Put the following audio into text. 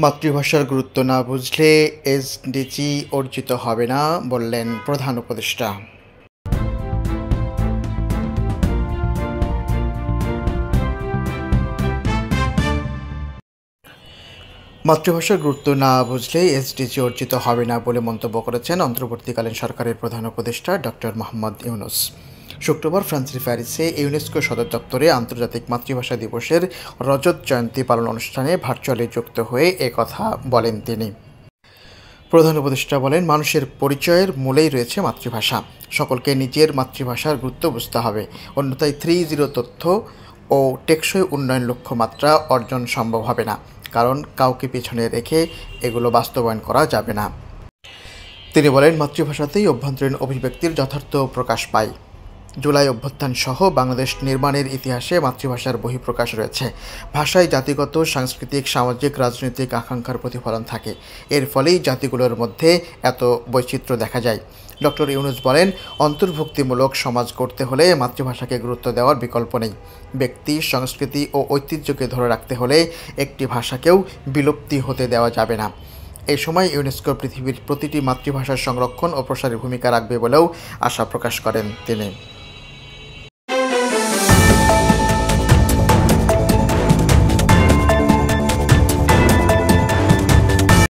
মাতৃভাষার গুরুত্ব না বুঝলে এসডিজি অর্জিত হবে না, বললেন প্রধান উপদেষ্টা। মাতৃভাষার গুরুত্ব না বুঝলে এসডিজি অর্জিত হবে না বলে মন্তব্য করেছেন অন্তর্বর্তীকালীন সরকারের প্রধান উপদেষ্টা ডক্টর মোহাম্মদ ইউনূস। শুক্রবার ফ্রান্সের প্যারিসে ইউনেস্কো সদর দপ্তরে আন্তর্জাতিক মাতৃভাষা দিবসের রজত জয়ন্তী পালন অনুষ্ঠানে ভার্চুয়ালি যুক্ত হয়ে একথা বলেন তিনি। প্রধান উপদেষ্টা বলেন, মানুষের পরিচয়ের মূলেই রয়েছে মাতৃভাষা। সকলকে নিজের মাতৃভাষার গুরুত্ব বুঝতে হবে, অন্যথায় 3.0 তথ্য ও টেকসই উন্নয়ন লক্ষ্যমাত্রা অর্জন সম্ভব হবে না, কারণ কাউকে পিছনে রেখে এগুলো বাস্তবায়ন করা যাবে না। তিনি বলেন, মাতৃভাষাতেই অভ্যন্তরীণ অভিব্যক্তির যথার্থ প্রকাশ পায়। জুলাই অভ্যুত্থান সহ বাংলাদেশ নির্মাণের ইতিহাসে মাতৃভাষার বহিঃপ্রকাশ রয়েছে। ভাষায় জাতিগত, সাংস্কৃতিক, সামাজিক, রাজনৈতিক আকাঙ্ক্ষার প্রতিফলন থাকে। এর ফলেই জাতিগুলোর মধ্যে এত বৈচিত্র্য দেখা যায়। ডক্টর ইউনূস বলেন, অন্তর্ভুক্তিমূলক সমাজ গড়তে হলে মাতৃভাষাকে গুরুত্ব দেওয়ার বিকল্প নেই। ব্যক্তি, সংস্কৃতি ও ঐতিহ্যকে ধরে রাখতে হলে একটি ভাষাকেও বিলুপ্তি হতে দেওয়া যাবে না। এই সময় ইউনেস্কো পৃথিবীর প্রতিটি মাতৃভাষার সংরক্ষণ ও প্রসারে ভূমিকা রাখবে বলেও আশা প্রকাশ করেন তিনি।